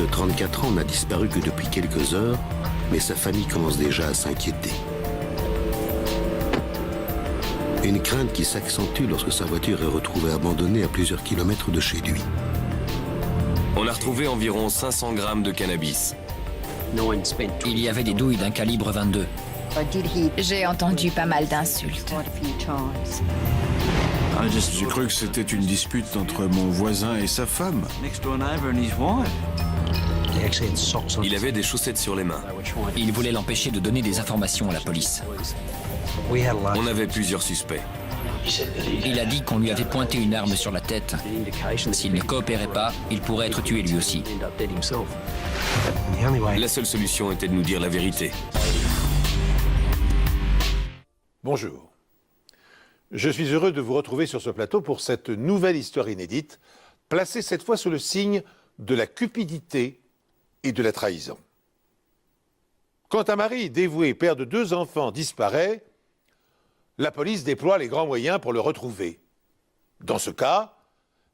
de 34 ans n'a disparu que depuis quelques heures, mais sa famille commence déjà à s'inquiéter. Une crainte qui s'accentue lorsque sa voiture est retrouvée abandonnée à plusieurs kilomètres de chez lui. On a retrouvé environ 500 grammes de cannabis. Il y avait des douilles d'un calibre 22. J'ai entendu pas mal d'insultes. J'ai cru que c'était une dispute entre mon voisin et sa femme. Il avait des chaussettes sur les mains. Il voulait l'empêcher de donner des informations à la police. On avait plusieurs suspects. Il a dit qu'on lui avait pointé une arme sur la tête. S'il ne coopérait pas, il pourrait être tué lui aussi. La seule solution était de nous dire la vérité. Bonjour. Je suis heureux de vous retrouver sur ce plateau pour cette nouvelle histoire inédite, placée cette fois sous le signe de la cupidité et de la trahison. Quand un mari dévoué, père de 2 enfants, disparaît, la police déploie les grands moyens pour le retrouver. Dans ce cas,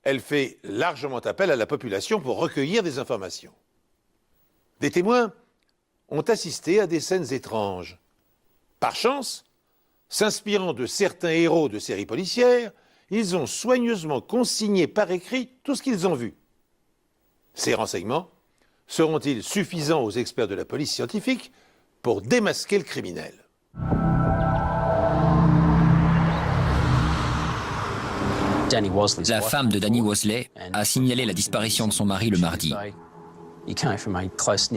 elle fait largement appel à la population pour recueillir des informations. Des témoins ont assisté à des scènes étranges. Par chance, s'inspirant de certains héros de séries policières, ils ont soigneusement consigné par écrit tout ce qu'ils ont vu. Ces renseignements seront-ils suffisants aux experts de la police scientifique pour démasquer le criminel ? La femme de Danny Wosley a signalé la disparition de son mari le mardi.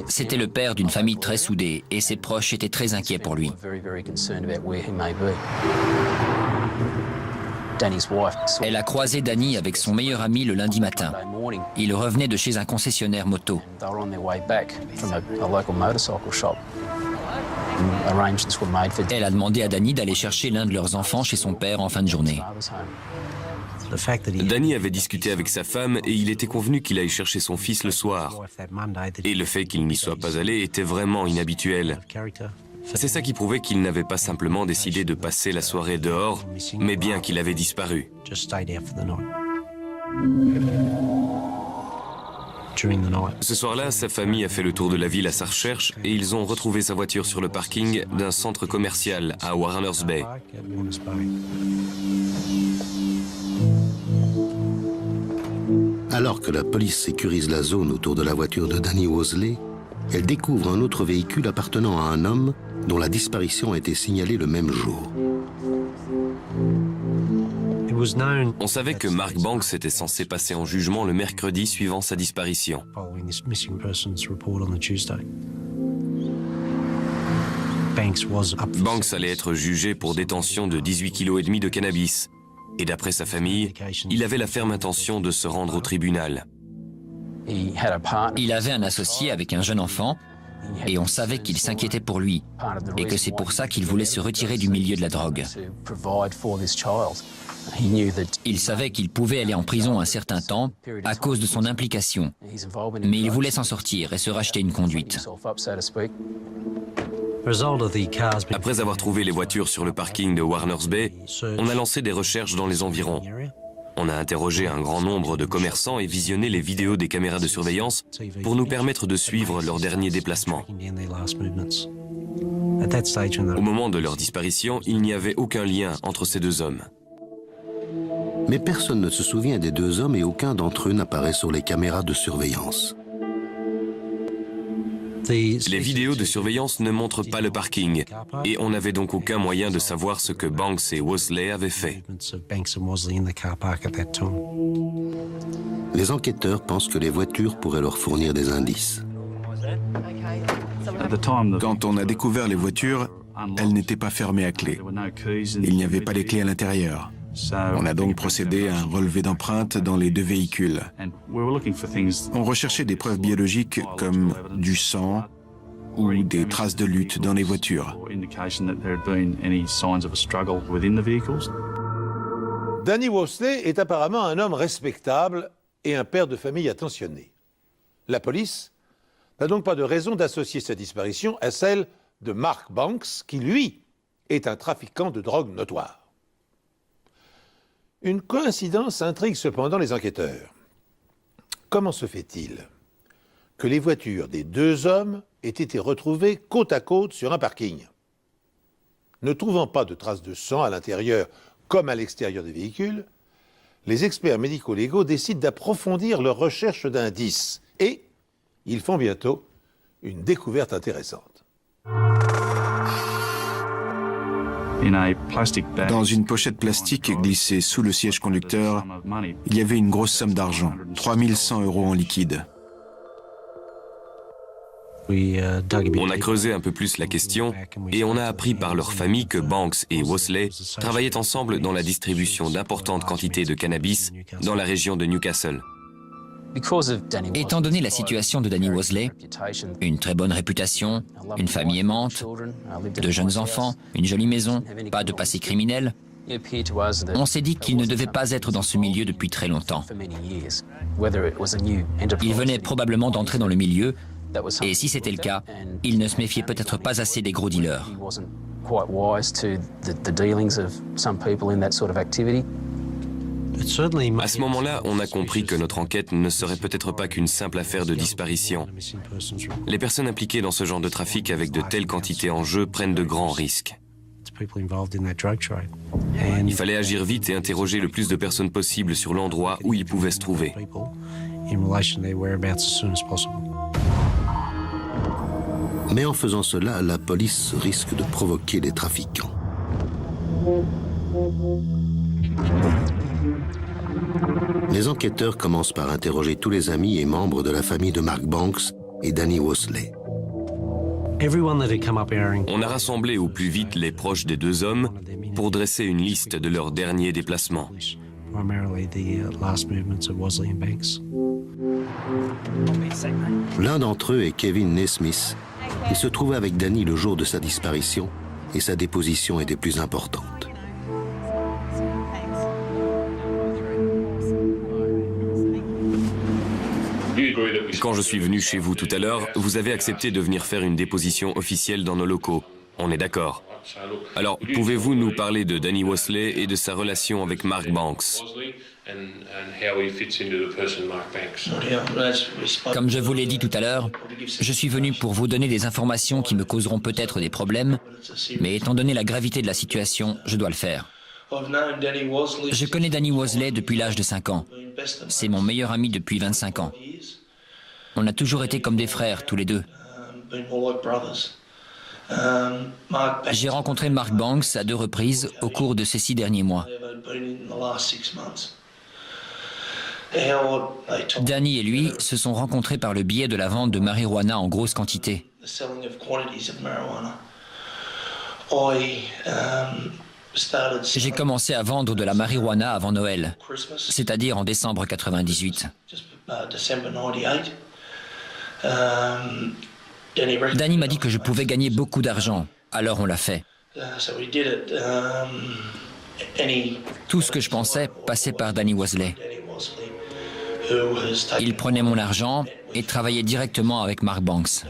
C'était le père d'une famille très soudée et ses proches étaient très inquiets pour lui. Elle a croisé Danny avec son meilleur ami le lundi matin. Il revenait de chez un concessionnaire moto. Elle a demandé à Danny d'aller chercher l'un de leurs enfants chez son père en fin de journée. Danny avait discuté avec sa femme et il était convenu qu'il aille chercher son fils le soir. Et le fait qu'il n'y soit pas allé était vraiment inhabituel. C'est ça qui prouvait qu'il n'avait pas simplement décidé de passer la soirée dehors, mais bien qu'il avait disparu. Ce soir-là, sa famille a fait le tour de la ville à sa recherche et ils ont retrouvé sa voiture sur le parking d'un centre commercial à Warners Bay. Alors que la police sécurise la zone autour de la voiture de Danny Wosley, elle découvre un autre véhicule appartenant à un homme dont la disparition a été signalée le même jour. On savait que Mark Banks était censé passer en jugement le mercredi suivant sa disparition. Banks allait être jugé pour détention de 18,5 kg de cannabis. Et d'après sa famille, il avait la ferme intention de se rendre au tribunal. Il avait un associé avec un jeune enfant et on savait qu'il s'inquiétait pour lui et que c'est pour ça qu'il voulait se retirer du milieu de la drogue. Il savait qu'il pouvait aller en prison un certain temps à cause de son implication, mais il voulait s'en sortir et se racheter une conduite. Après avoir trouvé les voitures sur le parking de Warners Bay, on a lancé des recherches dans les environs. On a interrogé un grand nombre de commerçants et visionné les vidéos des caméras de surveillance pour nous permettre de suivre leurs derniers déplacements. Au moment de leur disparition, il n'y avait aucun lien entre ces 2 hommes. Mais personne ne se souvient des 2 hommes et aucun d'entre eux n'apparaît sur les caméras de surveillance. Les vidéos de surveillance ne montrent pas le parking et on n'avait donc aucun moyen de savoir ce que Banks et Wosley avaient fait. Les enquêteurs pensent que les voitures pourraient leur fournir des indices. Quand on a découvert les voitures, elles n'étaient pas fermées à clé. Il n'y avait pas les clés à l'intérieur. On a donc procédé à un relevé d'empreintes dans les 2 véhicules. On recherchait des preuves biologiques comme du sang ou des traces de lutte dans les voitures. Danny Wosley est apparemment un homme respectable et un père de famille attentionné. La police n'a donc pas de raison d'associer sa disparition à celle de Mark Banks, qui, lui, est un trafiquant de drogue notoire. Une coïncidence intrigue cependant les enquêteurs. Comment se fait-il que les voitures des deux hommes aient été retrouvées côte à côte sur un parking. Ne trouvant pas de traces de sang à l'intérieur comme à l'extérieur des véhicules, les experts médico-légaux décident d'approfondir leurs recherches d'indices et ils font bientôt une découverte intéressante. Dans une pochette plastique glissée sous le siège conducteur, il y avait une grosse somme d'argent, 3100 € en liquide. On a creusé un peu plus la question et on a appris par leur famille que Banks et Wosley travaillaient ensemble dans la distribution d'importantes quantités de cannabis dans la région de Newcastle. Étant donné la situation de Danny Wosley, une très bonne réputation, une famille aimante, de jeunes enfants, une jolie maison, pas de passé criminel, on s'est dit qu'il ne devait pas être dans ce milieu depuis très longtemps. Il venait probablement d'entrer dans le milieu, et si c'était le cas, il ne se méfiait peut-être pas assez des gros dealers. À ce moment-là, on a compris que notre enquête ne serait peut-être pas qu'une simple affaire de disparition. Les personnes impliquées dans ce genre de trafic avec de telles quantités en jeu prennent de grands risques. Il fallait agir vite et interroger le plus de personnes possible sur l'endroit où ils pouvaient se trouver. Mais en faisant cela, la police risque de provoquer les trafiquants. Les enquêteurs commencent par interroger tous les amis et membres de la famille de Mark Banks et Danny Wosley. On a rassemblé au plus vite les proches des deux hommes pour dresser une liste de leurs derniers déplacements. L'un d'entre eux est Kevin Naismith. Il se trouvait avec Danny le jour de sa disparition et sa déposition était plus importante. Quand je suis venu chez vous tout à l'heure, vous avez accepté de venir faire une déposition officielle dans nos locaux. On est d'accord. Alors, pouvez-vous nous parler de Danny Wosley et de sa relation avec Mark Banks? Comme je vous l'ai dit tout à l'heure, je suis venu pour vous donner des informations qui me causeront peut-être des problèmes, mais étant donné la gravité de la situation, je dois le faire. Je connais Danny Wosley depuis l'âge de 5 ans. C'est mon meilleur ami depuis 25 ans. On a toujours été comme des frères, tous les deux. J'ai rencontré Mark Banks à 2 reprises au cours de ces 6 derniers mois. Danny et lui se sont rencontrés par le biais de la vente de marijuana en grosse quantité. J'ai commencé à vendre de la marijuana avant Noël, c'est-à-dire en décembre 98. Danny m'a dit que je pouvais gagner beaucoup d'argent, alors on l'a fait. Tout ce que je pensais passait par Danny Wosley. Il prenait mon argent et travaillait directement avec Mark Banks.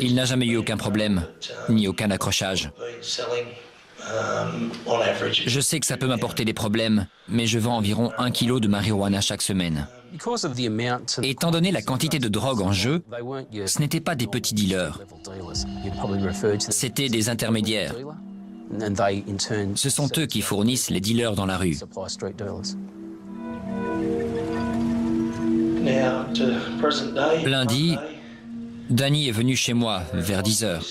Il n'a jamais eu aucun problème, ni aucun accrochage. Je sais que ça peut m'apporter des problèmes, mais je vends environ 1 kilo de marijuana chaque semaine. Étant donné la quantité de drogue en jeu, ce n'étaient pas des petits dealers. C'était des intermédiaires. Ce sont eux qui fournissent les dealers dans la rue. Lundi, Danny est venu chez moi vers 10 heures.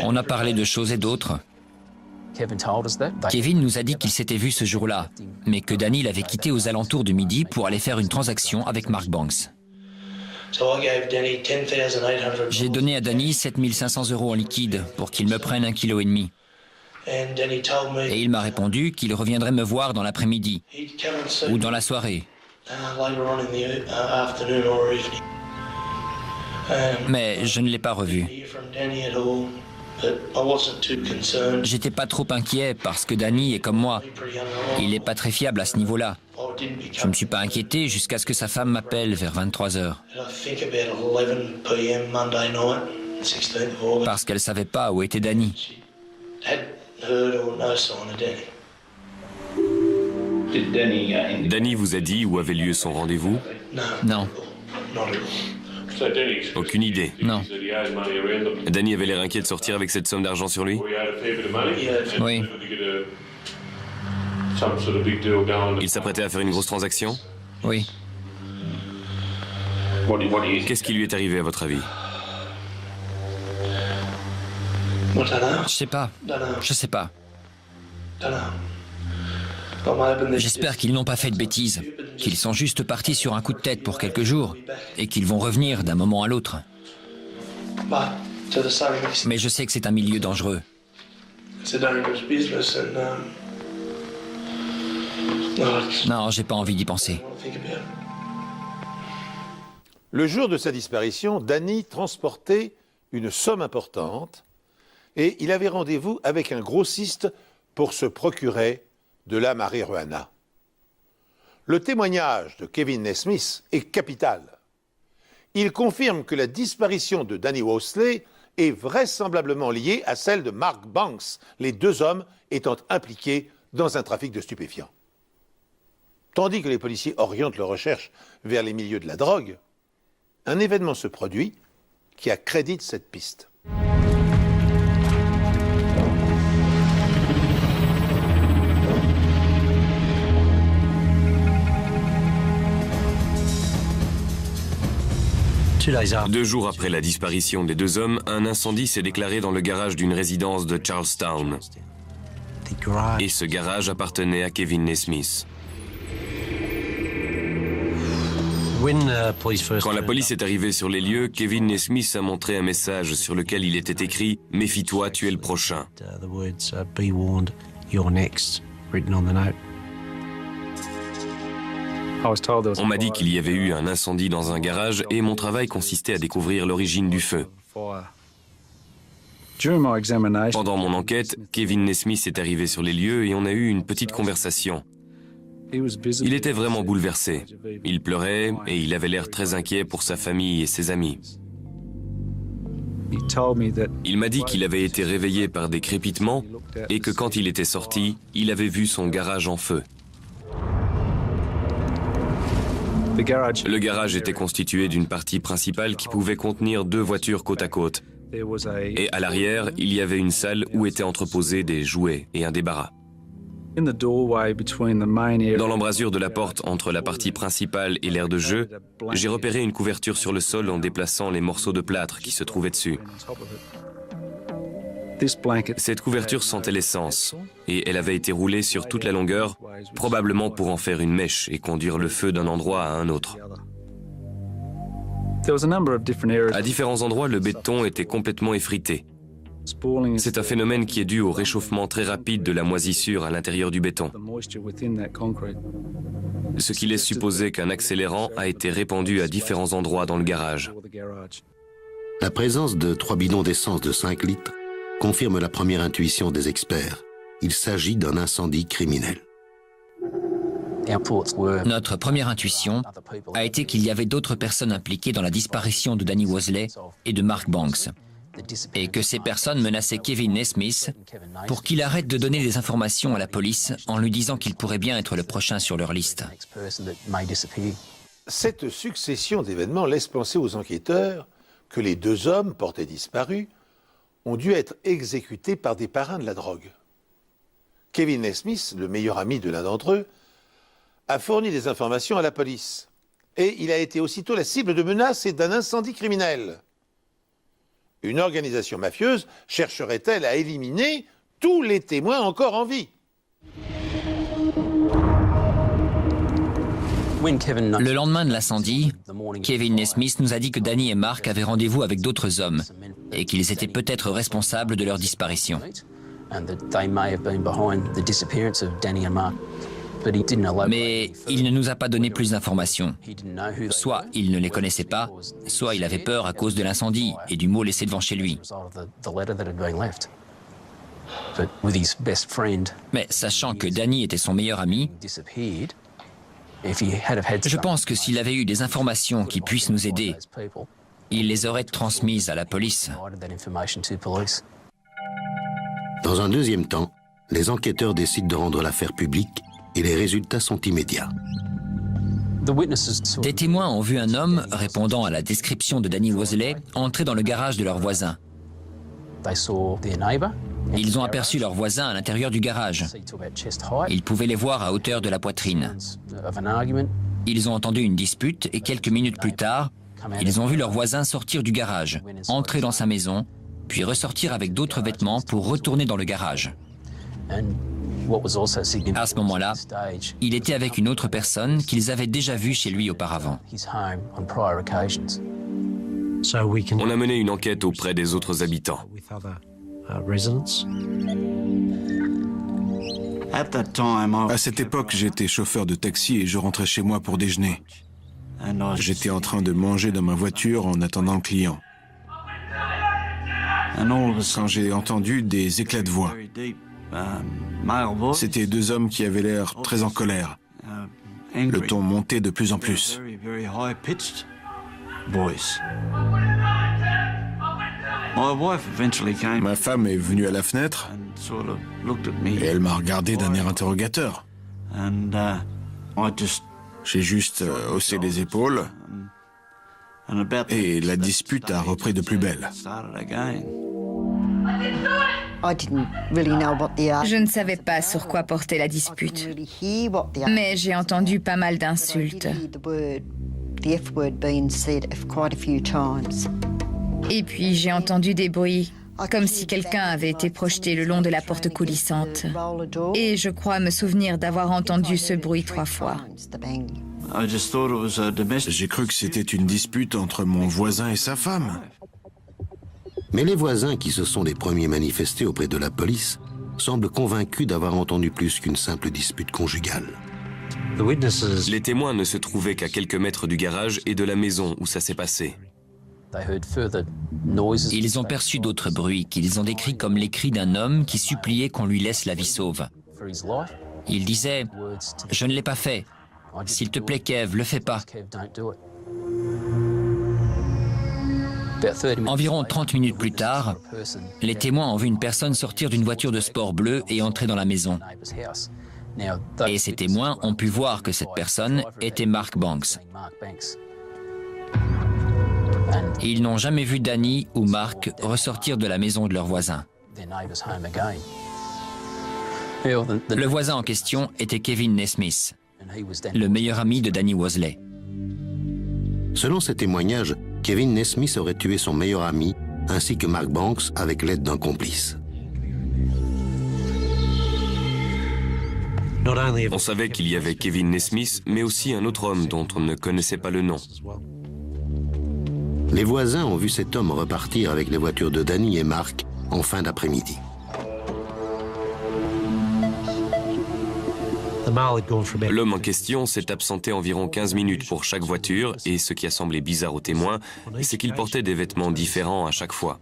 On a parlé de choses et d'autres. Kevin nous a dit qu'il s'était vu ce jour-là, mais que Danny l'avait quitté aux alentours de midi pour aller faire une transaction avec Mark Banks. J'ai donné à Danny 7 500 € en liquide pour qu'il me prenne 1,5 kg. Et il m'a répondu qu'il reviendrait me voir dans l'après-midi ou dans la soirée. Mais je ne l'ai pas revu. J'étais pas trop inquiet parce que Danny est comme moi. Il n'est pas très fiable à ce niveau-là. Je ne me suis pas inquiété jusqu'à ce que sa femme m'appelle vers 23 heures. Parce qu'elle ne savait pas où était Danny. Danny vous a dit où avait lieu son rendez-vous? Non, Aucune idée. non. Danny avait l'air inquiet de sortir avec cette somme d'argent sur lui? Oui, Il s'apprêtait à faire une grosse transaction? oui. Qu'est-ce qui lui est arrivé à votre avis? Je sais pas. Je sais pas. J'espère qu'ils n'ont pas fait de bêtises, qu'ils sont juste partis sur un coup de tête pour quelques jours et qu'ils vont revenir d'un moment à l'autre. Mais je sais que c'est un milieu dangereux. Non, j'ai pas envie d'y penser. Le jour de sa disparition, Danny transportait une somme importante et il avait rendez-vous avec un grossiste pour se procurer de la marijuana. Le témoignage de Kevin Naismith est capital. Il confirme que la disparition de Danny Worsley est vraisemblablement liée à celle de Mark Banks, les deux hommes étant impliqués dans un trafic de stupéfiants. Tandis que les policiers orientent leurs recherches vers les milieux de la drogue, un événement se produit qui accrédite cette piste. Deux jours après la disparition des deux hommes, un incendie s'est déclaré dans le garage d'une résidence de Charlestown. Et ce garage appartenait à Kevin Naismith. Quand la police est arrivée sur les lieux, Kevin Naismith a montré un message sur lequel il était écrit « Méfie-toi, tu es le prochain ». On m'a dit qu'il y avait eu un incendie dans un garage et mon travail consistait à découvrir l'origine du feu. Pendant mon enquête, Kevin Naismith est arrivé sur les lieux et on a eu une petite conversation. Il était vraiment bouleversé. Il pleurait et il avait l'air très inquiet pour sa famille et ses amis. Il m'a dit qu'il avait été réveillé par des crépitements et que quand il était sorti, il avait vu son garage en feu. Le garage était constitué d'une partie principale qui pouvait contenir deux voitures côte à côte. Et à l'arrière, il y avait une salle où étaient entreposés des jouets et un débarras. Dans l'embrasure de la porte entre la partie principale et l'aire de jeu, j'ai repéré une couverture sur le sol en déplaçant les morceaux de plâtre qui se trouvaient dessus. Cette couverture sentait l'essence et elle avait été roulée sur toute la longueur, probablement pour en faire une mèche et conduire le feu d'un endroit à un autre. À différents endroits, le béton était complètement effrité. C'est un phénomène qui est dû au réchauffement très rapide de la moisissure à l'intérieur du béton, ce qui laisse supposer qu'un accélérant a été répandu à différents endroits dans le garage. La présence de 3 bidons d'essence de 5 litres confirme la première intuition des experts. Il s'agit d'un incendie criminel. Notre première intuition a été qu'il y avait d'autres personnes impliquées dans la disparition de Danny Worsley et de Mark Banks, et que ces personnes menaçaient Kevin Naismith pour qu'il arrête de donner des informations à la police en lui disant qu'il pourrait bien être le prochain sur leur liste. Cette succession d'événements laisse penser aux enquêteurs que les deux hommes portés disparus ont dû être exécutés par des parrains de la drogue. Kevin Naismith, le meilleur ami de l'un d'entre eux, a fourni des informations à la police. Et il a été aussitôt la cible de menaces et d'un incendie criminel. Une organisation mafieuse chercherait-elle à éliminer tous les témoins encore en vie? Le lendemain de l'incendie, Kevin Naismith nous a dit que Danny et Mark avaient rendez-vous avec d'autres hommes et qu'ils étaient peut-être responsables de leur disparition. Mais il ne nous a pas donné plus d'informations. Soit il ne les connaissait pas, soit il avait peur à cause de l'incendie et du mot laissé devant chez lui. Mais sachant que Danny était son meilleur ami, je pense que s'il avait eu des informations qui puissent nous aider, il les aurait transmises à la police. Dans un deuxième temps, les enquêteurs décident de rendre l'affaire publique et les résultats sont immédiats. Des témoins ont vu un homme, répondant à la description de Danny Wosley, entrer dans le garage de leur voisin. Ils ont aperçu leur voisin à l'intérieur du garage. Ils pouvaient les voir à hauteur de la poitrine. Ils ont entendu une dispute et quelques minutes plus tard, ils ont vu leur voisin sortir du garage, entrer dans sa maison, puis ressortir avec d'autres vêtements pour retourner dans le garage. À ce moment-là, il était avec une autre personne qu'ils avaient déjà vue chez lui auparavant. On a mené une enquête auprès des autres habitants. À cette époque, j'étais chauffeur de taxi et je rentrais chez moi pour déjeuner. J'étais en train de manger dans ma voiture en attendant le client. Quand j'ai entendu des éclats de voix, c'était deux hommes qui avaient l'air très en colère. Le ton montait de plus en plus. Ma femme est venue à la fenêtre et elle m'a regardé d'un air interrogateur. J'ai juste haussé les épaules et la dispute a repris de plus belle. Je ne savais pas sur quoi portait la dispute, mais j'ai entendu pas mal d'insultes. Et puis j'ai entendu des bruits, comme si quelqu'un avait été projeté le long de la porte coulissante. Et je crois me souvenir d'avoir entendu ce bruit 3 fois. J'ai cru que c'était une dispute entre mon voisin et sa femme. Mais les voisins, qui se sont les premiers manifestés auprès de la police, semblent convaincus d'avoir entendu plus qu'une simple dispute conjugale. Les témoins ne se trouvaient qu'à quelques mètres du garage et de la maison où ça s'est passé. Ils ont perçu d'autres bruits qu'ils ont décrits comme les cris d'un homme qui suppliait qu'on lui laisse la vie sauve. Il disait « Je ne l'ai pas fait. S'il te plaît, Kev, le fais pas. » Environ 30 minutes plus tard, les témoins ont vu une personne sortir d'une voiture de sport bleue et entrer dans la maison. Et ces témoins ont pu voir que cette personne était Mark Banks. Ils n'ont jamais vu Danny ou Mark ressortir de la maison de leur voisin. Le voisin en question était Kevin Nesmith, le meilleur ami de Danny Wosley. Selon ces témoignages, Kevin Nesmith aurait tué son meilleur ami ainsi que Mark Banks avec l'aide d'un complice. On savait qu'il y avait Kevin Nesmith, mais aussi un autre homme dont on ne connaissait pas le nom. Les voisins ont vu cet homme repartir avec les voitures de Danny et Mark en fin d'après-midi. L'homme en question s'est absenté environ 15 minutes pour chaque voiture et ce qui a semblé bizarre aux témoins, c'est qu'il portait des vêtements différents à chaque fois.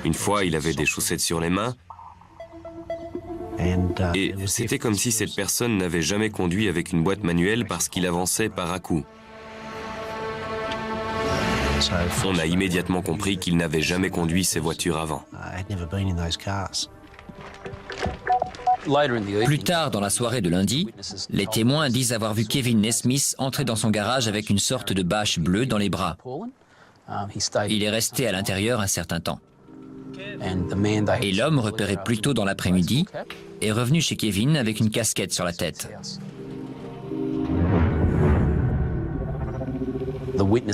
Une fois, il avait des chaussettes sur les mains et c'était comme si cette personne n'avait jamais conduit avec une boîte manuelle parce qu'il avançait par à-coups. On a immédiatement compris qu'il n'avait jamais conduit ces voitures avant. Plus tard dans la soirée de lundi, les témoins disent avoir vu Kevin Nesmith entrer dans son garage avec une sorte de bâche bleue dans les bras. Il est resté à l'intérieur un certain temps. Et l'homme, repéré plus tôt dans l'après-midi, est revenu chez Kevin avec une casquette sur la tête.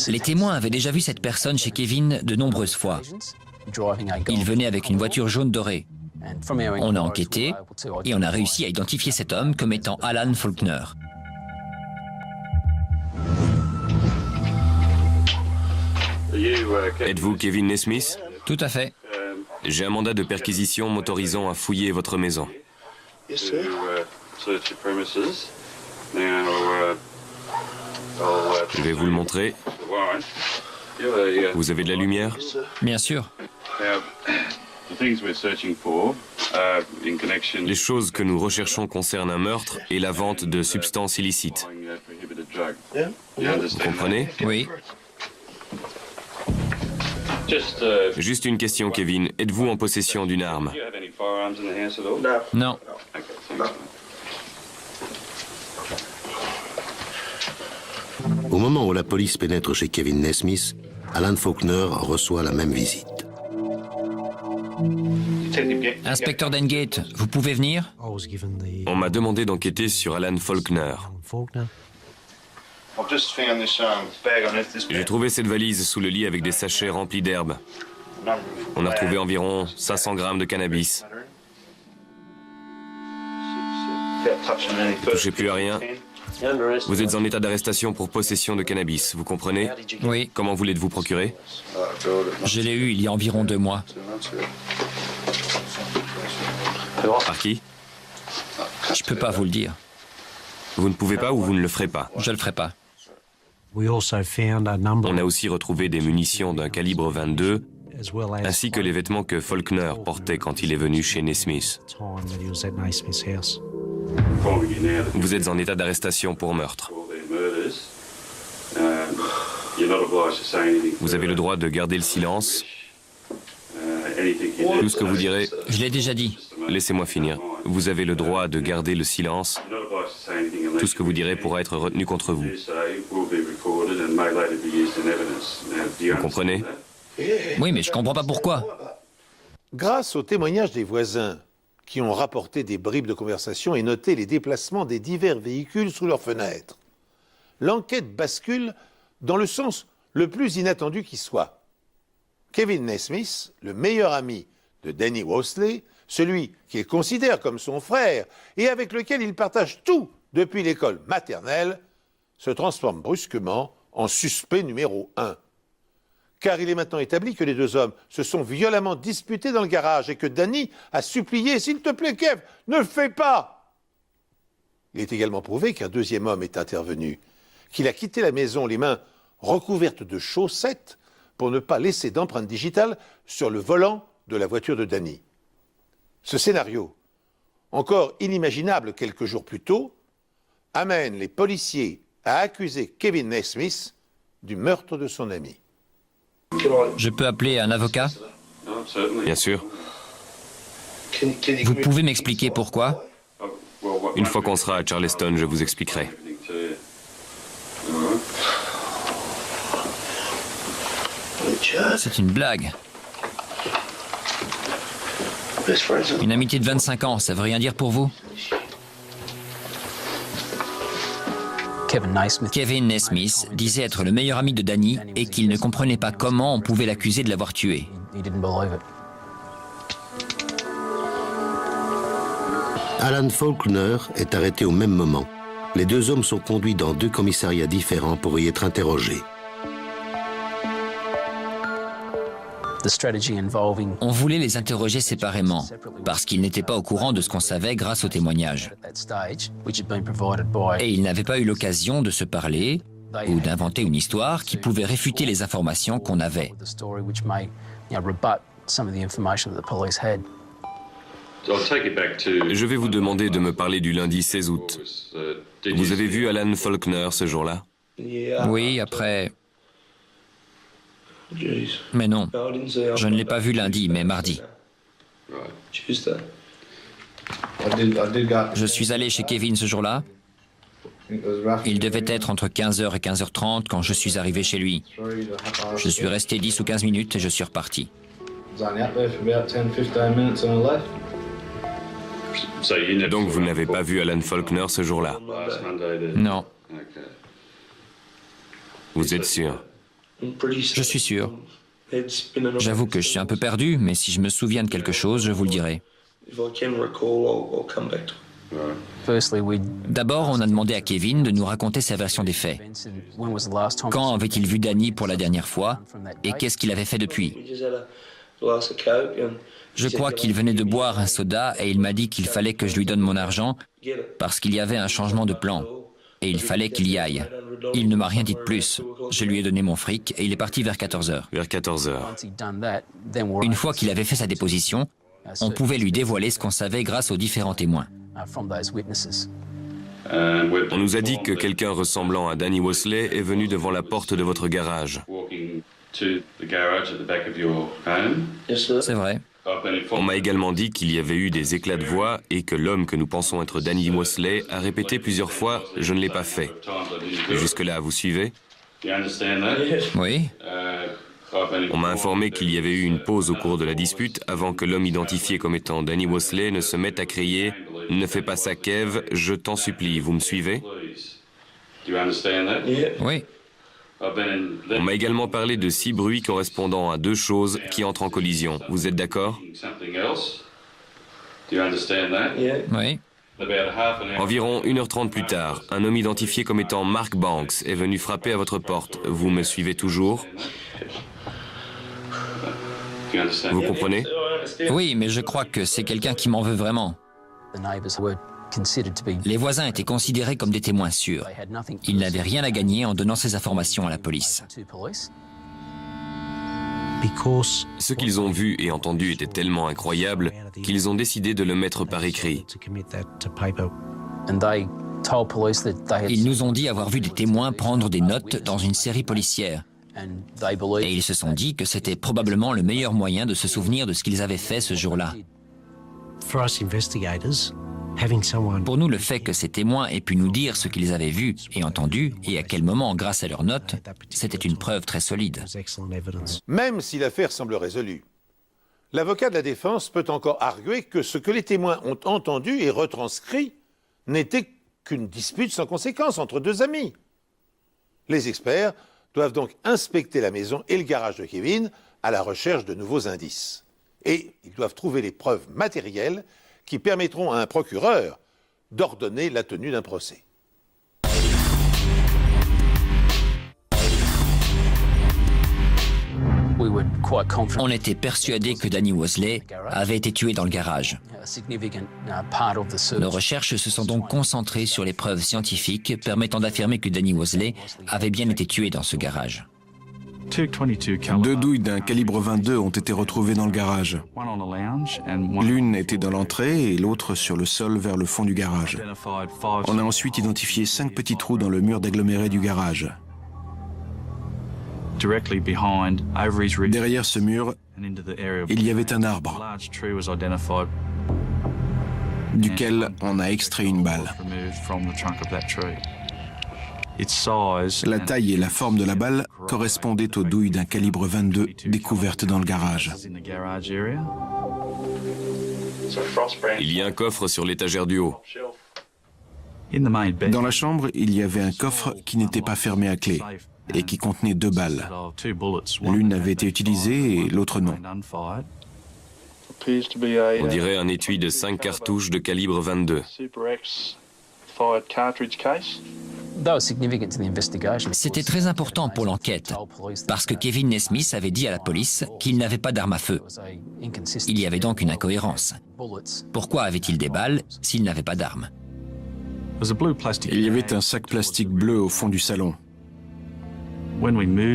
Les témoins avaient déjà vu cette personne chez Kevin de nombreuses fois. Il venait avec une voiture jaune dorée. On a enquêté et on a réussi à identifier cet homme comme étant Alan Faulkner. Êtes-vous Kevin Nesmith? Tout à fait. J'ai un mandat de perquisition m'autorisant à fouiller votre maison. Je vais vous le montrer. Vous avez de la lumière? Bien sûr. Les choses que nous recherchons concernent un meurtre et la vente de substances illicites. Vous comprenez? Oui. Juste une question, Kevin. Êtes-vous en possession d'une arme? Non. Au moment où la police pénètre chez Kevin Nesmith, Alan Faulkner reçoit la même visite. Inspecteur Dengate, vous pouvez venir? On m'a demandé d'enquêter sur Alan Faulkner. J'ai trouvé cette valise sous le lit avec des sachets remplis d'herbes. On a retrouvé environ 500 grammes de cannabis. Touchez plus à rien. Vous êtes en état d'arrestation pour possession de cannabis, vous comprenez? Oui. Comment vous l'êtes-vous procuré? Je l'ai eu il y a environ 2 mois. Par qui? Je peux pas vous le dire. Vous ne pouvez pas ou vous ne le ferez pas? Je le ferai pas. On a aussi retrouvé des munitions d'un calibre 22, ainsi que les vêtements que Faulkner portait quand il est venu chez Nesmith. Vous êtes en état d'arrestation pour meurtre. Vous avez le droit de garder le silence. Tout ce que vous direz... Je l'ai déjà dit. Laissez-moi finir. Vous avez le droit de garder le silence. Tout ce que vous direz pourra être retenu contre vous. Vous comprenez? Oui, mais je comprends pas pourquoi. Grâce aux témoignages des voisins qui ont rapporté des bribes de conversation et noté les déplacements des divers véhicules sous leurs fenêtres, l'enquête bascule dans le sens le plus inattendu qui soit. Kevin Nesmith, le meilleur ami de Danny Worsley, celui qu'il considère comme son frère et avec lequel il partage tout depuis l'école maternelle, se transforme brusquement en suspect numéro 1. Car il est maintenant établi que les deux hommes se sont violemment disputés dans le garage et que Danny a supplié « S'il te plaît, Kev, ne le fais pas !» Il est également prouvé qu'un deuxième homme est intervenu, qu'il a quitté la maison les mains recouvertes de chaussettes pour ne pas laisser d'empreinte digitale sur le volant de la voiture de Danny. Ce scénario, encore inimaginable quelques jours plus tôt, amène les policiers à accuser Kevin Nesmith du meurtre de son ami. Je peux appeler un avocat? Bien sûr. Vous pouvez m'expliquer pourquoi? Une fois qu'on sera à Charleston, je vous expliquerai. C'est une blague. Une amitié de 25 ans, ça veut rien dire pour vous? Kevin Nesmith disait être le meilleur ami de Danny et qu'il ne comprenait pas comment on pouvait l'accuser de l'avoir tué. Alan Faulkner est arrêté au même moment. Les deux hommes sont conduits dans 2 commissariats différents pour y être interrogés. On voulait les interroger séparément, parce qu'ils n'étaient pas au courant de ce qu'on savait grâce aux témoignages. Et ils n'avaient pas eu l'occasion de se parler ou d'inventer une histoire qui pouvait réfuter les informations qu'on avait. Je vais vous demander de me parler du lundi 16 août. Vous avez vu Alan Faulkner ce jour-là? Oui, après... Mais non, je ne l'ai pas vu lundi, mais mardi. Je suis allé chez Kevin ce jour-là. Il devait être entre 15h et 15h30 quand je suis arrivé chez lui. Je suis resté 10 ou 15 minutes et je suis reparti. Donc vous n'avez pas vu Alan Faulkner ce jour-là? Non, Vous êtes sûr? je suis sûr. J'avoue que je suis un peu perdu, mais si je me souviens de quelque chose, je vous le dirai. D'abord, on a demandé à Kevin de nous raconter sa version des faits. Quand avait-il vu Danny pour la dernière fois et qu'est-ce qu'il avait fait depuis? Je crois qu'il venait de boire un soda et il m'a dit qu'il fallait que je lui donne mon argent parce qu'il y avait un changement de plan et il fallait qu'il y aille. Il ne m'a rien dit de plus. Je lui ai donné mon fric et il est parti vers 14h. Vers 14h. Une fois qu'il avait fait sa déposition, on pouvait lui dévoiler ce qu'on savait grâce aux différents témoins. On nous a dit que quelqu'un ressemblant à Danny Worsley est venu devant la porte de votre garage. C'est vrai. On m'a également dit qu'il y avait eu des éclats de voix et que l'homme que nous pensons être Danny Mosley a répété plusieurs fois « je ne l'ai pas fait ». Jusque-là, vous suivez? Oui. On m'a informé qu'il y avait eu une pause au cours de la dispute avant que l'homme identifié comme étant Danny Mosley ne se mette à crier « ne fais pas ça, Kev, je t'en supplie ». Vous me suivez? Oui. On m'a également parlé de 6 bruits correspondant à 2 choses qui entrent en collision. Vous êtes d'accord? Oui. Environ 1h30 plus tard, un homme identifié comme étant Mark Banks est venu frapper à votre porte. Vous me suivez toujours? Vous comprenez? Oui, mais je crois que c'est quelqu'un qui m'en veut vraiment. Les voisins étaient considérés comme des témoins sûrs. Ils n'avaient rien à gagner en donnant ces informations à la police. Ce qu'ils ont vu et entendu était tellement incroyable qu'ils ont décidé de le mettre par écrit. Ils nous ont dit avoir vu des témoins prendre des notes dans une série policière. Et ils se sont dit que c'était probablement le meilleur moyen de se souvenir de ce qu'ils avaient fait ce jour-là. Pour nous, le fait que ces témoins aient pu nous dire ce qu'ils avaient vu et entendu, et à quel moment, grâce à leurs notes, c'était une preuve très solide. Même si l'affaire semble résolue, l'avocat de la défense peut encore arguer que ce que les témoins ont entendu et retranscrit n'était qu'une dispute sans conséquence entre 2 amis. Les experts doivent donc inspecter la maison et le garage de Kevin à la recherche de nouveaux indices. Et ils doivent trouver les preuves matérielles qui permettront à un procureur d'ordonner la tenue d'un procès. On était persuadés que Danny Mosley avait été tué dans le garage. Nos recherches se sont donc concentrées sur les preuves scientifiques permettant d'affirmer que Danny Mosley avait bien été tué dans ce garage. 2 douilles d'un calibre 22 ont été retrouvées dans le garage. L'une était dans l'entrée et l'autre sur le sol vers le fond du garage. On a ensuite identifié 5 petits trous dans le mur d'aggloméré du garage. Derrière ce mur, il y avait un arbre, duquel on a extrait une balle. La taille et la forme de la balle correspondaient aux douilles d'un calibre 22 découvertes dans le garage. Il y a un coffre sur l'étagère du haut. Dans la chambre, il y avait un coffre qui n'était pas fermé à clé et qui contenait 2 balles. L'une avait été utilisée et l'autre non. On dirait un étui de 5 cartouches de calibre 22. C'était très important pour l'enquête, parce que Kevin Nesmith avait dit à la police qu'il n'avait pas d'arme à feu. Il y avait donc une incohérence. Pourquoi avait-il des balles s'il n'avait pas d'arme? Il y avait un sac plastique bleu au fond du salon.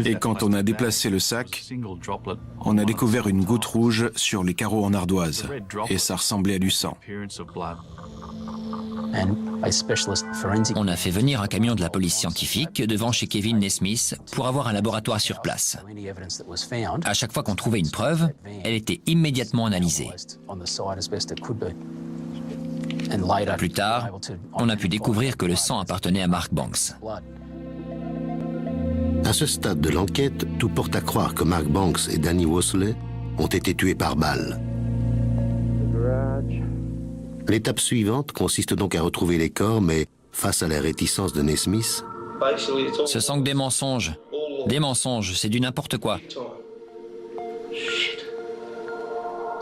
Et quand on a déplacé le sac, on a découvert une goutte rouge sur les carreaux en ardoise. Et ça ressemblait à du sang. On a fait venir un camion de la police scientifique devant chez Kevin Nesmith pour avoir un laboratoire sur place. À chaque fois qu'on trouvait une preuve, elle était immédiatement analysée. Plus tard, on a pu découvrir que le sang appartenait à Mark Banks. À ce stade de l'enquête, tout porte à croire que Mark Banks et Danny Mosley ont été tués par balle. L'étape suivante consiste donc à retrouver les corps, mais face à la réticence de Nesmith, Ce sont que des mensonges. Des mensonges, c'est du n'importe quoi.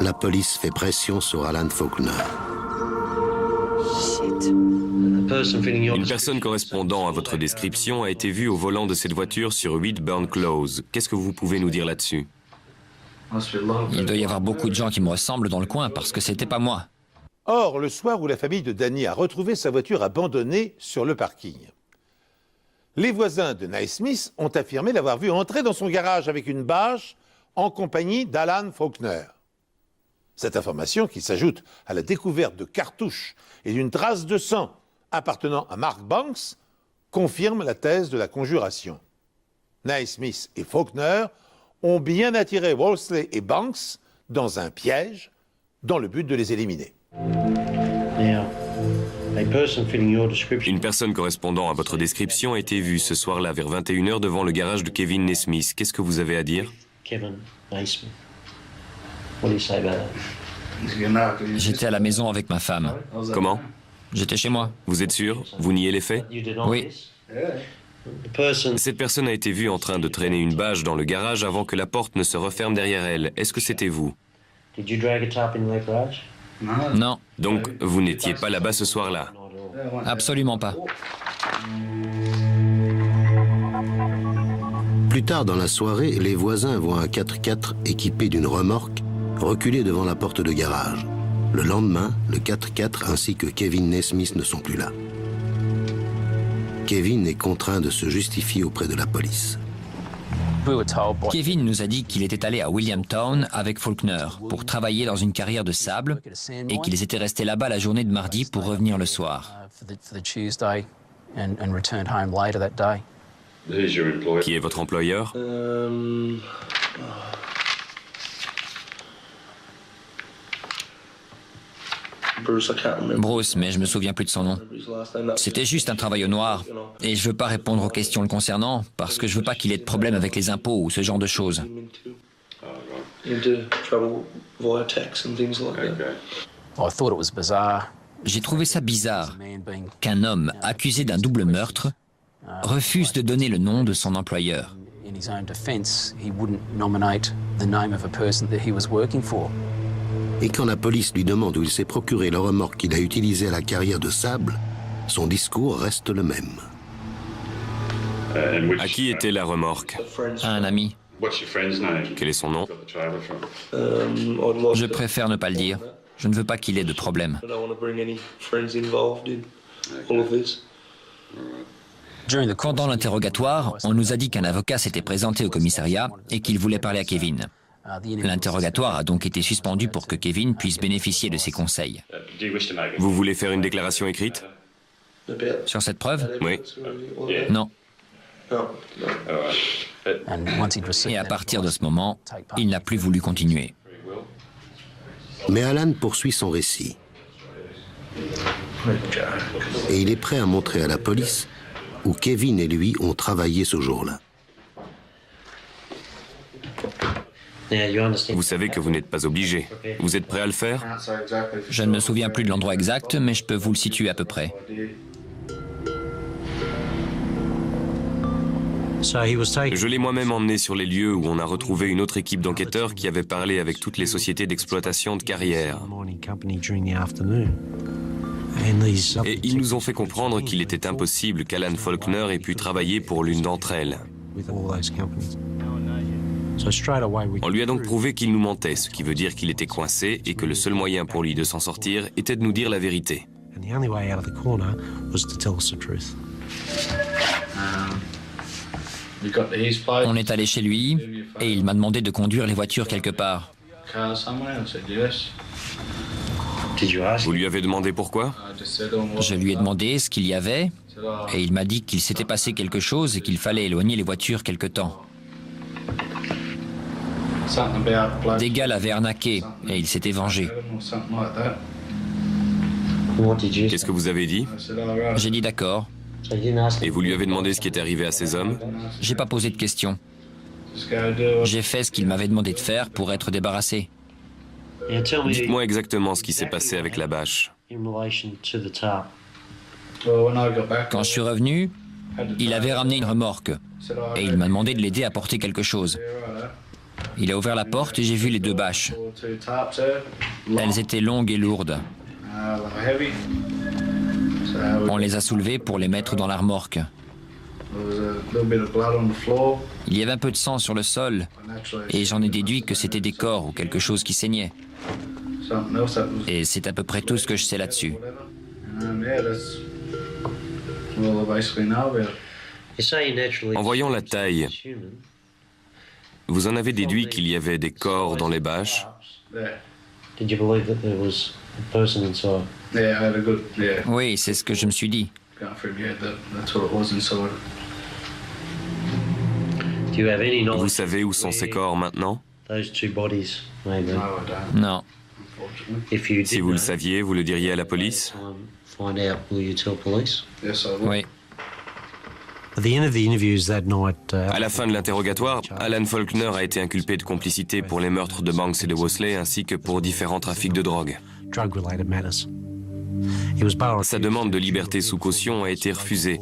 la police fait pression sur Alan Faulkner. Une personne correspondant à votre description a été vue au volant de cette voiture sur 8 Burn Close. Qu'est-ce que vous pouvez nous dire là-dessus? Il doit y avoir beaucoup de gens qui me ressemblent dans le coin parce que c'était pas moi. Or, le soir où la famille de Danny a retrouvé sa voiture abandonnée sur le parking, les voisins de Naismith ont affirmé l'avoir vu entrer dans son garage avec une bâche en compagnie d'Alan Faulkner. Cette information, qui s'ajoute à la découverte de cartouches et d'une trace de sang appartenant à Mark Banks, confirme la thèse de la conjuration. Naismith et Faulkner ont bien attiré Wolseley et Banks dans un piège dans le but de les éliminer. Une personne correspondant à votre description a été vue ce soir-là vers 21h devant le garage de Kevin Naismith. Qu'est-ce que vous avez à dire? J'étais à la maison avec ma femme. Comment? J'étais chez moi. Vous êtes sûr? Vous niez les faits? Oui. Cette personne a été vue en train de traîner une bâche dans le garage avant que la porte ne se referme derrière elle. Est-ce que c'était vous? Non, Donc, vous n'étiez pas là-bas ce soir-là? absolument pas. Plus tard dans la soirée, les voisins voient un 4x4 équipé d'une remorque reculer devant la porte de garage. Le lendemain, le 4x4 ainsi que Kevin Naismith ne sont plus là. Kevin est contraint de se justifier auprès de la police. Kevin nous a dit qu'il était allé à Williamtown avec Faulkner pour travailler dans une carrière de sable et qu'ils étaient restés là-bas la journée de mardi pour revenir le soir. Qui est votre employeur? Bruce, mais je me souviens plus de son nom. C'était juste un travail au noir. Et je veux pas répondre aux questions le concernant parce que je veux pas qu'il ait de problème avec les impôts ou ce genre de choses. J'ai trouvé ça bizarre qu'un homme accusé d'un double meurtre refuse de donner le nom de son employeur. Et quand la police lui demande où il s'est procuré le remorque qu'il a utilisé à la carrière de sable, son discours reste le même. À qui était la remorque? À un ami. Quel est son nom? Je préfère ne pas le dire. Je ne veux pas qu'il ait de problème. Pendant l'interrogatoire, on nous a dit qu'un avocat s'était présenté au commissariat et qu'il voulait parler à Kevin. L'interrogatoire a donc été suspendu pour que Kevin puisse bénéficier de ses conseils. Vous voulez faire une déclaration écrite? Sur cette preuve? Oui. Non. Et à partir de ce moment, il n'a plus voulu continuer. Mais Alan poursuit son récit. Et il est prêt à montrer à la police où Kevin et lui ont travaillé ce jour-là. Vous savez que vous n'êtes pas obligé. Vous êtes prêt à le faire? Je ne me souviens plus de l'endroit exact, mais je peux vous le situer à peu près. Je l'ai moi-même emmené sur les lieux où on a retrouvé une autre équipe d'enquêteurs qui avait parlé avec toutes les sociétés d'exploitation de carrière. Et ils nous ont fait comprendre qu'il était impossible qu'Alan Faulkner ait pu travailler pour l'une d'entre elles. On lui a donc prouvé qu'il nous mentait, ce qui veut dire qu'il était coincé et que le seul moyen pour lui de s'en sortir était de nous dire la vérité. On est allé chez lui et il m'a demandé de conduire les voitures quelque part. Vous lui avez demandé pourquoi? Je lui ai demandé ce qu'il y avait et il m'a dit qu'il s'était passé quelque chose et qu'il fallait éloigner les voitures quelque temps. Des gars l'avaient arnaqué et il s'était vengé. Qu'est-ce que vous avez dit? J'ai dit d'accord. Et vous lui avez demandé ce qui était arrivé à ces hommes? J'ai pas posé de questions. J'ai fait ce qu'il m'avait demandé de faire pour être débarrassé. Dites-moi exactement ce qui s'est passé avec la bâche. Quand je suis revenu, il avait ramené une remorque et il m'a demandé de l'aider à porter quelque chose. Il a ouvert la porte et j'ai vu les deux bâches. Elles étaient longues et lourdes. On les a soulevées pour les mettre dans la remorque. Il y avait un peu de sang sur le sol et j'en ai déduit que c'était des corps ou quelque chose qui saignait. Et c'est à peu près tout ce que je sais là-dessus. En voyant la taille, vous en avez déduit qu'il y avait des corps dans les bâches? Oui, c'est ce que je me suis dit. Vous savez où sont ces corps maintenant? Non. Si vous le saviez, vous le diriez à la police? Oui. À la fin de l'interrogatoire, Alan Faulkner a été inculpé de complicité pour les meurtres de Banks et de Wosley ainsi que pour différents trafics de drogue. Sa demande de liberté sous caution a été refusée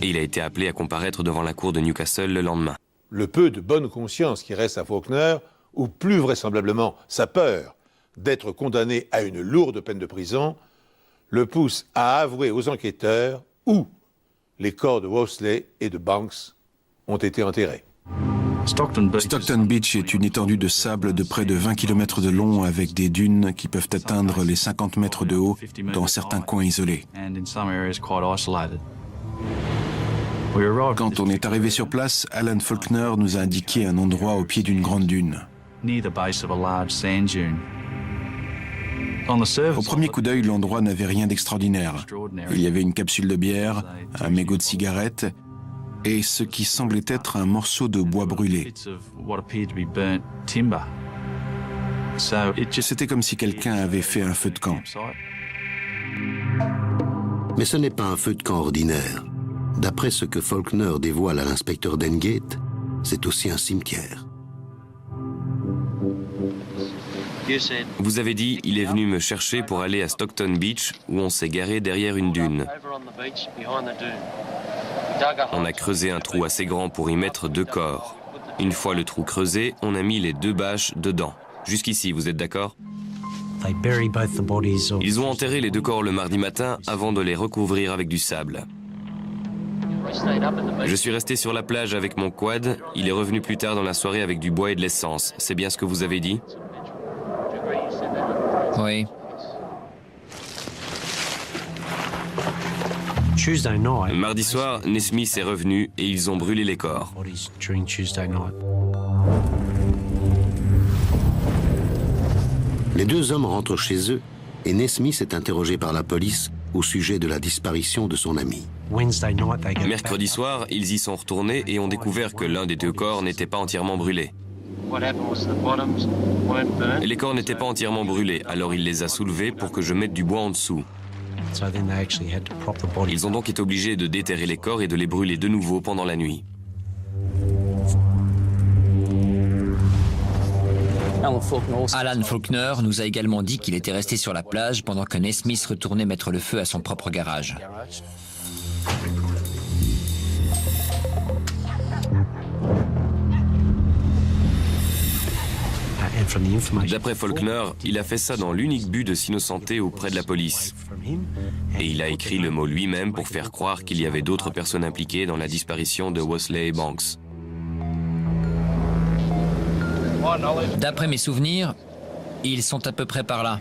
et il a été appelé à comparaître devant la cour de Newcastle le lendemain. Le peu de bonne conscience qui reste à Faulkner, ou plus vraisemblablement sa peur d'être condamné à une lourde peine de prison, le pousse à avouer aux enquêteurs où les corps de Wosley et de Banks ont été enterrés. Stockton Beach est une étendue de sable de près de 20 km de long avec des dunes qui peuvent atteindre les 50 mètres de haut dans certains coins isolés. Quand on est arrivé sur place, Alan Faulkner nous a indiqué un endroit au pied d'une grande dune. Au premier coup d'œil, l'endroit n'avait rien d'extraordinaire. Il y avait une capsule de bière, un mégot de cigarette et ce qui semblait être un morceau de bois brûlé. C'était comme si quelqu'un avait fait un feu de camp. Mais ce n'est pas un feu de camp ordinaire. D'après ce que Faulkner dévoile à l'inspecteur Dengate, c'est aussi un cimetière. Vous avez dit, il est venu me chercher pour aller à Stockton Beach, où on s'est garé derrière une dune. On a creusé un trou assez grand pour y mettre 2 corps. Une fois le trou creusé, on a mis les 2 bâches dedans. Jusqu'ici, vous êtes d'accord? Ils ont enterré les 2 corps le mardi matin avant de les recouvrir avec du sable. Je suis resté sur la plage avec mon quad. Il est revenu plus tard dans la soirée avec du bois et de l'essence. C'est bien ce que vous avez dit? Oui. Mardi soir, Nesmith est revenu et ils ont brûlé les corps. Les 2 hommes rentrent chez eux et Nesmith est interrogé par la police au sujet de la disparition de son ami. Mercredi soir, ils y sont retournés et ont découvert que l'un des 2 corps n'était pas entièrement brûlé. Les corps n'étaient pas entièrement brûlés, alors il les a soulevés pour que je mette du bois en dessous. Ils ont donc été obligés de déterrer les corps et de les brûler de nouveau pendant la nuit. Alan Faulkner nous a également dit qu'il était resté sur la plage pendant que Nesmith retournait mettre le feu à son propre garage. D'après Faulkner, il a fait ça dans l'unique but de s'innocenter auprès de la police. Et il a écrit le mot lui-même pour faire croire qu'il y avait d'autres personnes impliquées dans la disparition de Wosley et Banks. D'après mes souvenirs, ils sont à peu près par là.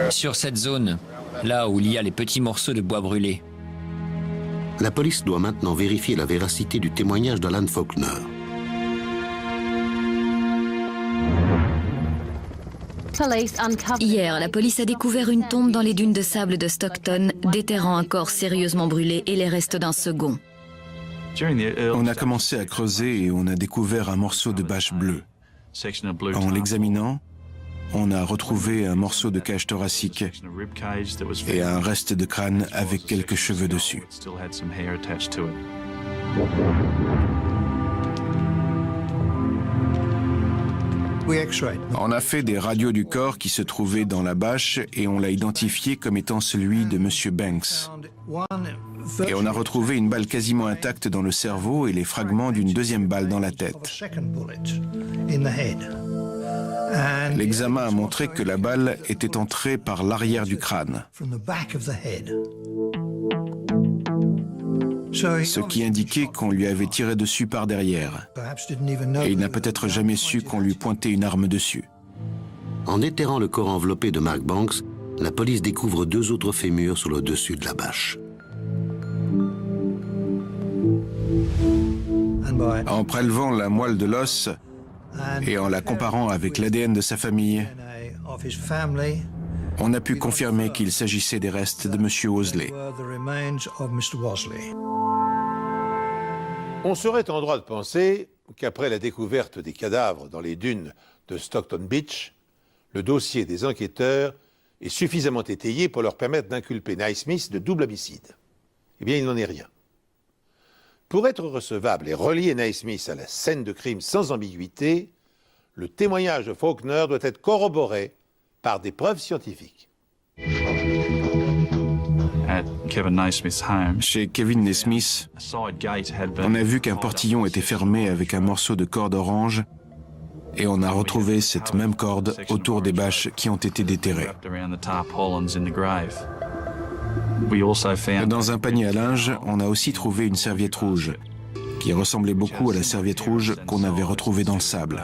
Sur cette zone, là où il y a les petits morceaux de bois brûlés. La police doit maintenant vérifier la véracité du témoignage d'Alan Faulkner. Hier, la police a découvert une tombe dans les dunes de sable de Stockton, déterrant un corps sérieusement brûlé et les restes d'un second. On a commencé à creuser et on a découvert un morceau de bâche bleue. En l'examinant, on a retrouvé un morceau de cage thoracique et un reste de crâne avec quelques cheveux dessus. On a fait des radios du corps qui se trouvaient dans la bâche et on l'a identifié comme étant celui de M. Banks. Et on a retrouvé une balle quasiment intacte dans le cerveau et les fragments d'une 2e balle dans la tête. L'examen a montré que la balle était entrée par l'arrière du crâne, ce qui indiquait qu'on lui avait tiré dessus par derrière. Et il n'a peut-être jamais su qu'on lui pointait une arme dessus. En déterrant le corps enveloppé de Mark Banks, la police découvre 2 autres fémurs sur le dessus de la bâche. En prélevant la moelle de l'os et en la comparant avec l'ADN de sa famille, on a pu confirmer qu'il s'agissait des restes de M. Wosley. On serait en droit de penser qu'après la découverte des cadavres dans les dunes de Stockton Beach, le dossier des enquêteurs est suffisamment étayé pour leur permettre d'inculper Naismith de double homicide. Eh bien, il n'en est rien. Pour être recevable et relier Naismith à la scène de crime sans ambiguïté, le témoignage de Faulkner doit être corroboré par des preuves scientifiques. Chez Kevin Naismith, on a vu qu'un portillon était fermé avec un morceau de corde orange et on a retrouvé cette même corde autour des bâches qui ont été déterrées. Dans un panier à linge, on a aussi trouvé une serviette rouge qui ressemblait beaucoup à la serviette rouge qu'on avait retrouvée dans le sable.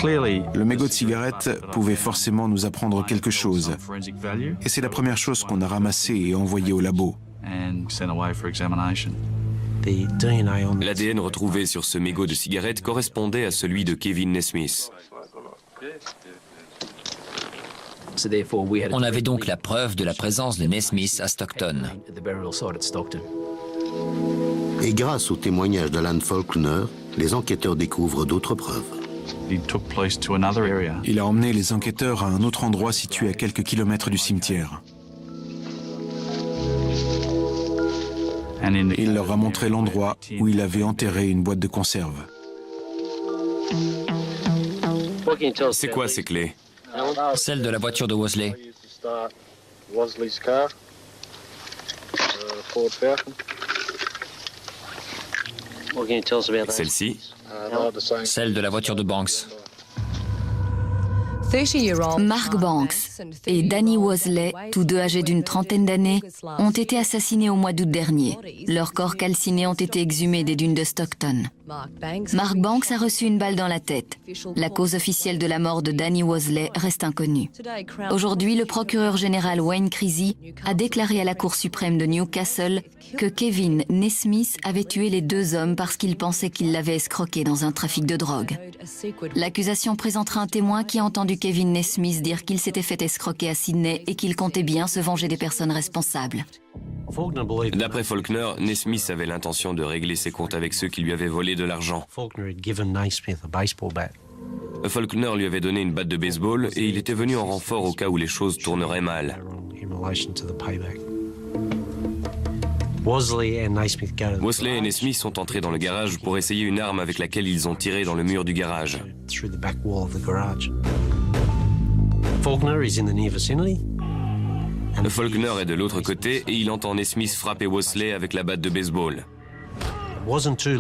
Le mégot de cigarette pouvait forcément nous apprendre quelque chose. Et c'est la première chose qu'on a ramassée et envoyée au labo. L'ADN retrouvé sur ce mégot de cigarette correspondait à celui de Kevin Naismith. On avait donc la preuve de la présence de Naismith à Stockton. Et grâce au témoignage d'Alan Faulkner, les enquêteurs découvrent d'autres preuves. Il a emmené les enquêteurs à un autre endroit situé à quelques kilomètres du cimetière. Il leur a montré l'endroit où il avait enterré une boîte de conserve. C'est quoi ces clés? Celle de la voiture de Wosley. Celle-ci? Celle de la voiture de Banks. Mark Banks et Danny Wosley, tous deux âgés d'une trentaine d'années, ont été assassinés au mois d'août dernier. Leurs corps calcinés ont été exhumés des dunes de Stockton. Mark Banks a reçu une balle dans la tête. La cause officielle de la mort de Danny Wosley reste inconnue. Aujourd'hui, le procureur général Wayne Creasy a déclaré à la Cour suprême de Newcastle que Kevin Naismith avait tué les deux hommes parce qu'il pensait qu'il l'avait escroqué dans un trafic de drogue. L'accusation présentera un témoin qui a entendu Kevin Naismith dire qu'il s'était fait escroquer à Sydney et qu'il comptait bien se venger des personnes responsables. D'après Faulkner, Naismith avait l'intention de régler ses comptes avec ceux qui lui avaient volé de l'argent. Faulkner lui avait donné une batte de baseball et il était venu en renfort au cas où les choses tourneraient mal. Wosley et Naismith sont entrés dans le garage pour essayer une arme avec laquelle ils ont tiré dans le mur du garage. Faulkner est de l'autre côté et il entend Naismith frapper Wosley avec la batte de baseball.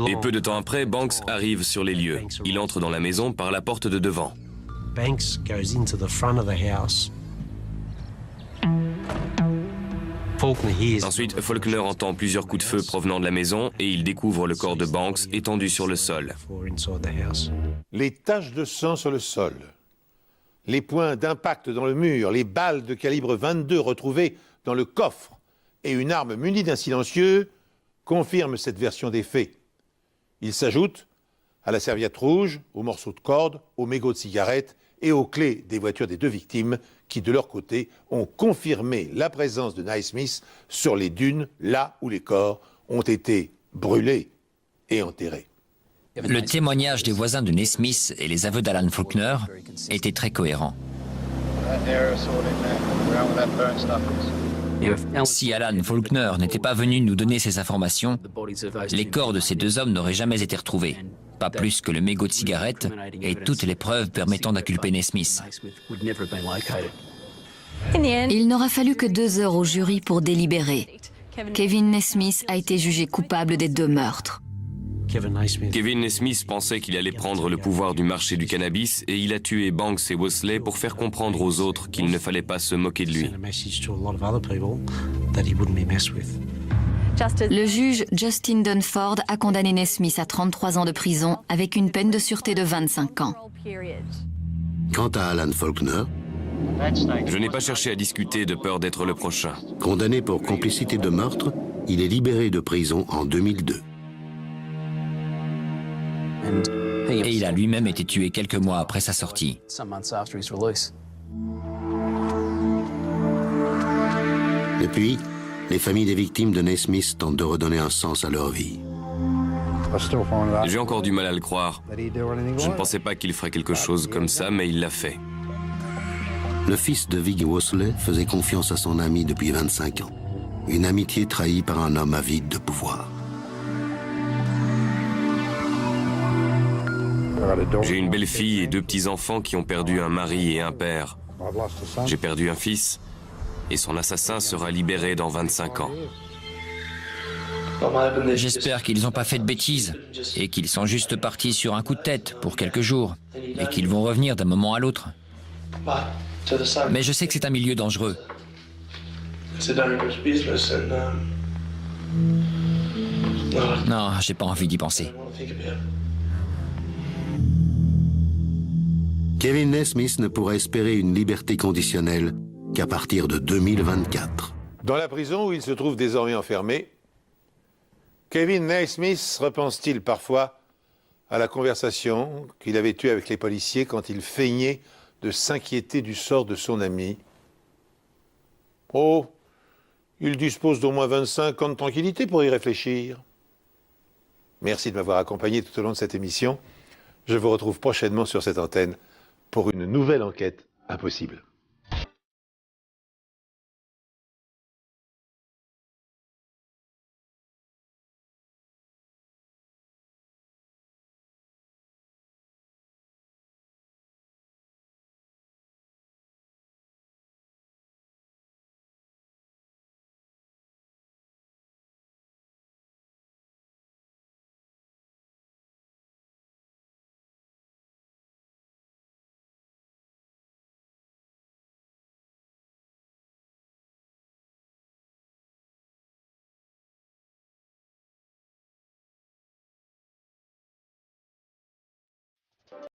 Et peu de temps après, Banks arrive sur les lieux. Il entre dans la maison par la porte de devant. Ensuite, Faulkner entend plusieurs coups de feu provenant de la maison et il découvre le corps de Banks étendu sur le sol. Les taches de sang sur le sol, les points d'impact dans le mur, les balles de calibre 22 retrouvées dans le coffre et une arme munie d'un silencieux confirment cette version des faits. Il s'ajoute à la serviette rouge, aux morceaux de corde, aux mégots de cigarettes et aux clés des voitures des deux victimes qui, de leur côté, ont confirmé la présence de Naismith sur les dunes, là où les corps ont été brûlés et enterrés. Le témoignage des voisins de Naismith et les aveux d'Alan Faulkner étaient très cohérents. Si Alan Faulkner n'était pas venu nous donner ces informations, les corps de ces deux hommes n'auraient jamais été retrouvés. Pas plus que le mégot de cigarette et toutes les preuves permettant d'inculper Naismith. Il n'aura fallu que 2 heures au jury pour délibérer. Kevin Naismith a été jugé coupable des 2 meurtres. Kevin Naismith pensait qu'il allait prendre le pouvoir du marché du cannabis et il a tué Banks et Wosley pour faire comprendre aux autres qu'il ne fallait pas se moquer de lui. Le juge Justin Dunford a condamné Naismith à 33 ans de prison avec une peine de sûreté de 25 ans. Quant à Alan Faulkner, Je n'ai pas cherché à discuter de peur d'être le prochain. condamné pour complicité de meurtre, il est libéré de prison en 2002. Et il a lui-même été tué quelques mois après sa sortie. Depuis, les familles des victimes de Naismith tentent de redonner un sens à leur vie. J'ai encore du mal à le croire. Je ne pensais pas qu'il ferait quelque chose comme ça, mais il l'a fait. Le fils de Viggy Wosley faisait confiance à son ami depuis 25 ans. Une amitié trahie par un homme avide de pouvoir. J'ai une belle-fille et 2 petits-enfants qui ont perdu un mari et un père. J'ai perdu un fils, et son assassin sera libéré dans 25 ans. J'espère qu'ils n'ont pas fait de bêtises et qu'ils sont juste partis sur un coup de tête pour quelques jours et qu'ils vont revenir d'un moment à l'autre. Mais je sais que c'est un milieu dangereux. Non, j'ai pas envie d'y penser. Kevin Naismith ne pourra espérer une liberté conditionnelle qu'à partir de 2024. Dans la prison où il se trouve désormais enfermé, Kevin Naismith repense-t-il parfois à la conversation qu'il avait eue avec les policiers quand il feignait de s'inquiéter du sort de son ami? Oh, il dispose d'au moins 25 ans de tranquillité pour y réfléchir. Merci de m'avoir accompagné tout au long de cette émission. Je vous retrouve prochainement sur cette antenne pour une nouvelle enquête impossible.